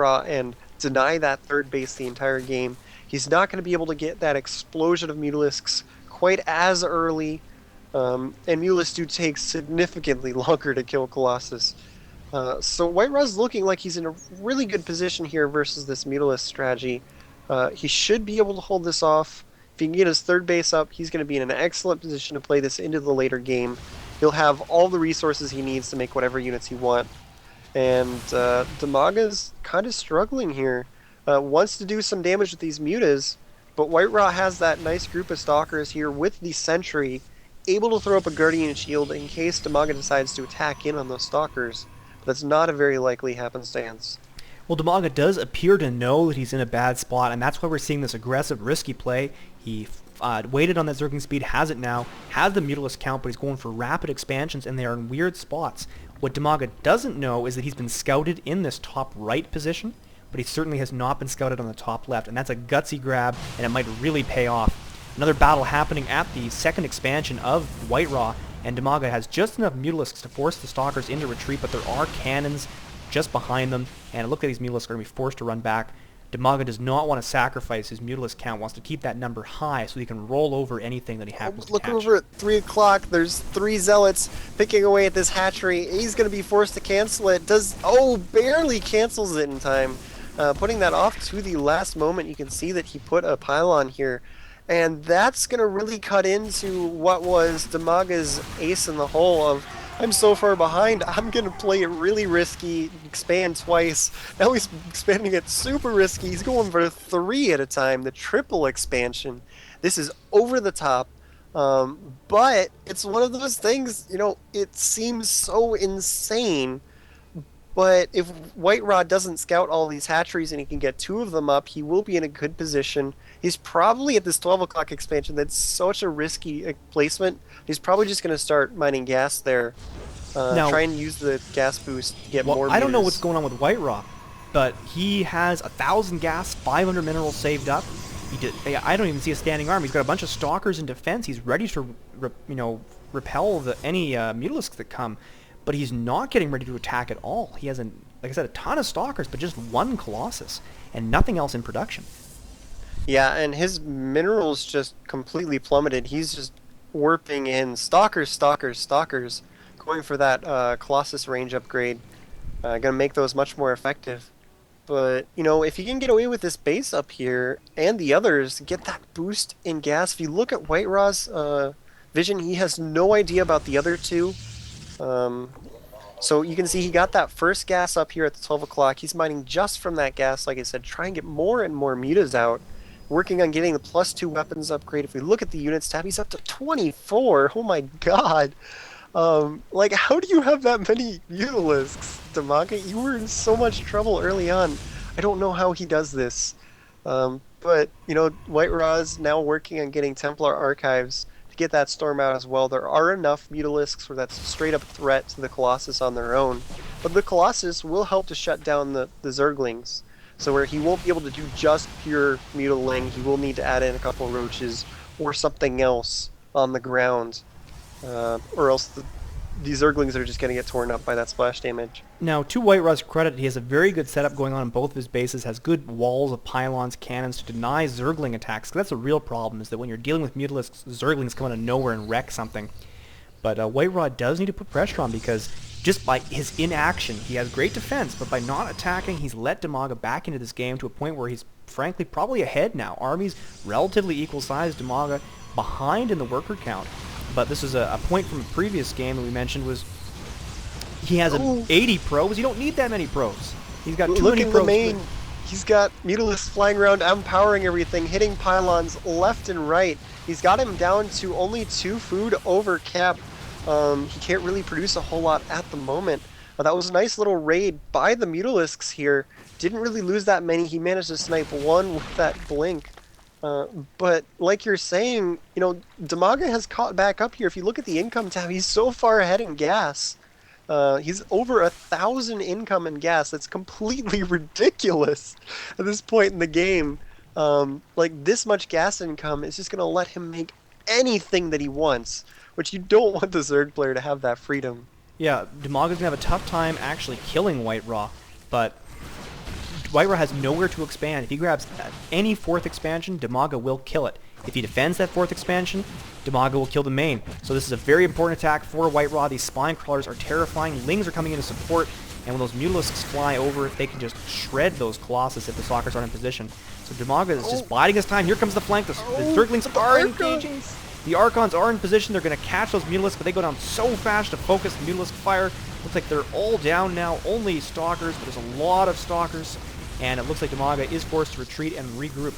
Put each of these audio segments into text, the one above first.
WhiteRaw and deny that third base the entire game. He's not going to be able to get that explosion of Mutalisks quite as early, and Mutalisks do take significantly longer to kill Colossus. So WhiteRaw's looking like he's in a really good position here versus this Mutalisk strategy. He should be able to hold this off. If he can get his third base up, he's going to be in an excellent position to play this into the later game. He'll have all the resources he needs to make whatever units he wants. And DimagaZ kind of struggling here. Wants to do some damage with these mutas, but WhiteRaw has that nice group of stalkers here with the sentry, able to throw up a Guardian Shield in case DimagaZ decides to attack in on those stalkers. But that's not a very likely happenstance. Well, DimagaZ does appear to know that he's in a bad spot, and that's why we're seeing this aggressive, risky play. He waited on that Zergling speed, has it now, has the Mutalisk count, but he's going for rapid expansions, and they are in weird spots. What DimagaZ doesn't know is that he's been scouted in this top right position, but he certainly has not been scouted on the top left, and that's a gutsy grab, and it might really pay off. Another battle happening at the second expansion of WhiteRaw, and DimagaZ has just enough Mutalisks to force the Stalkers into retreat, but there are cannons just behind them, and it looks like these Mutalisks are going to be forced to run back. DimagaZ does not want to sacrifice his Mutalisk count, wants to keep that number high so he can roll over anything that he happens to Look catch. over at 3 o'clock, there's 3 Zealots picking away at this hatchery. He's going to be forced to cancel it. Barely cancels it in time. Putting that off to the last moment, you can see that he put a pylon here. And that's going to really cut into what was DimagaZ's ace in the hole of, I'm so far behind, I'm going to play it really risky, expand twice. Now he's expanding it super risky. He's going for 3 at a time, the triple expansion. This is over the top, but it's one of those things, it seems so insane. But if WhiteRaw doesn't scout all these hatcheries and he can get 2 of them up, he will be in a good position. He's probably at this 12 o'clock expansion. That's such a risky placement. He's probably just going to start mining gas there. Try and use the gas boost to get more meters. I don't know what's going on with WhiteRaw, but he has 1,000 gas, 500 minerals saved up. I don't even see a standing army. He's got a bunch of stalkers in defense. He's ready to repel any Mutalisks that come. But he's not getting ready to attack at all. He has, like I said, a ton of stalkers, but just 1 Colossus, and nothing else in production. Yeah, and his minerals just completely plummeted. He's just warping in stalkers, going for that Colossus range upgrade. Gonna make those much more effective. But, if you can get away with this base up here, and the others, get that boost in gas. If you look at WhiteRaw's vision, he has no idea about the other 2. So you can see he got that first gas up here at the 12 o'clock. He's mining just from that gas, like I said, try and get more and more mutas out. Working on getting the +2 weapons upgrade. If we look at the units tab, he's up to 24. Oh my god. How do you have that many Mutalisks, DimagaZ? You were in so much trouble early on. I don't know how he does this. But, WhiteRaw's now working on getting Templar Archives to get that storm out as well. There are enough Mutalisks where that's a straight up threat to the Colossus on their own. But the Colossus will help to shut down the Zerglings. So where he won't be able to do just pure mutiling, he will need to add in a couple of roaches or something else on the ground. Or else these Zerglings are just going to get torn up by that splash damage. Now, to WhiteRaw's credit, he has a very good setup going on both of his bases, has good walls of pylons, cannons to deny Zergling attacks. That's a real problem, is that when you're dealing with Mutalisks, Zerglings come out of nowhere and wreck something. But WhiteRaw does need to put pressure on because just by his inaction, he has great defense, but by not attacking, he's let DimagaZ back into this game to a point where he's frankly probably ahead now. Armies relatively equal size, DimagaZ behind in the worker count. But this is a point from a previous game that we mentioned was he has 80 probes. You don't need that many probes. He's got too many probes. Look in the main. He's got Mutalisks flying around, empowering everything, hitting pylons left and right. He's got him down to only 2 food over cap. He can't really produce a whole lot at the moment. That was a nice little raid by the Mutalisks here. Didn't really lose that many. He managed to snipe 1 with that blink. But like you're saying, DimagaZ has caught back up here. If you look at the income tab, he's so far ahead in gas. He's over 1,000 income in gas. That's completely ridiculous at this point in the game. This much gas income is just going to let him make anything that he wants, which you don't want the Zerg player to have that freedom. Yeah, DimagaZ's going to have a tough time actually killing WhiteRaw, but WhiteRaP has nowhere to expand. If he grabs any 4th expansion, DimagaZ will kill it. If he defends that 4th expansion, DimagaZ will kill the main. So this is a very important attack for WhiteRaP. These spine crawlers are terrifying. Lings are coming into support, and when those Mutalisks fly over, they can just shred those Colossus if the Stalkers aren't in position. So DimagaZ is just biding his time. Here comes the flank. The Zerglings are engaging. The Archons are in position. They're going to catch those Mutalisks, but they go down so fast to focus the Mutalisk fire. Looks like they're all down now. Only Stalkers, but there's a lot of Stalkers. And it looks like DimagaZ is forced to retreat and regroup.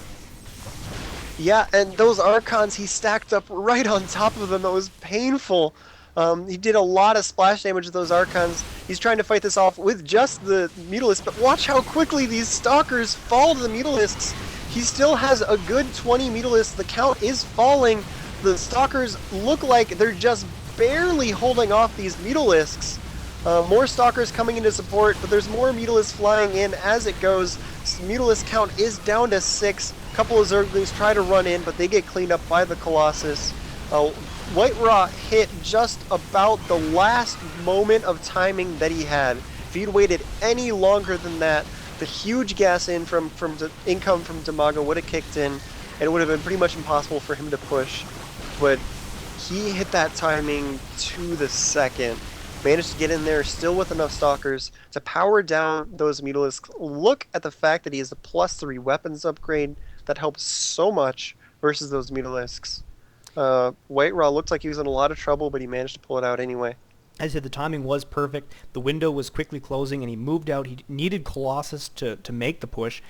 Yeah, and those Archons, he stacked up right on top of them. It was painful. He did a lot of splash damage to those Archons. He's trying to fight this off with just the Mutalisks, but watch how quickly these Stalkers fall to the Mutalisks. He still has a good 20 Mutalisks. The count is falling. The Stalkers look like they're just barely holding off these Mutalisks. More Stalkers coming into support, but there's more Mutalisks flying in as it goes. Mutalisk count is down to 6. A couple of Zerglings try to run in, but they get cleaned up by the Colossus. WhiteRaP hit just about the last moment of timing that he had. If he'd waited any longer than that, the huge gas income from DimagaZ would have kicked in, and it would have been pretty much impossible for him to push. But he hit that timing to the second. Managed to get in there still with enough Stalkers to power down those Mutalisks. Look at the fact that he has a +3 weapons upgrade that helps so much versus those Mutalisks. WhiteRaP looked like he was in a lot of trouble, but he managed to pull it out anyway. As I said, the timing was perfect. The window was quickly closing, and he moved out. He needed Colossus to make the push.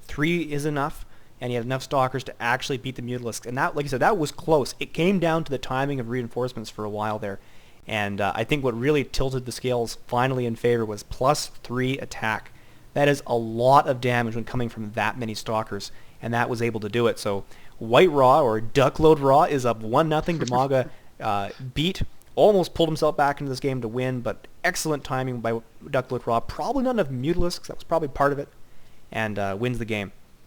3 is enough, and he had enough Stalkers to actually beat the Mutalisks. And that, like I said, that was close. It came down to the timing of reinforcements for a while there. And I think what really tilted the scales finally in favor was +3 attack. That is a lot of damage when coming from that many Stalkers, and that was able to do it. So WhiteRaP, or Duckload Raw, is up 1-0. DimagaZ almost pulled himself back into this game to win, but excellent timing by Duckload Raw. Probably not enough Mutalisks, that was probably part of it, and wins the game.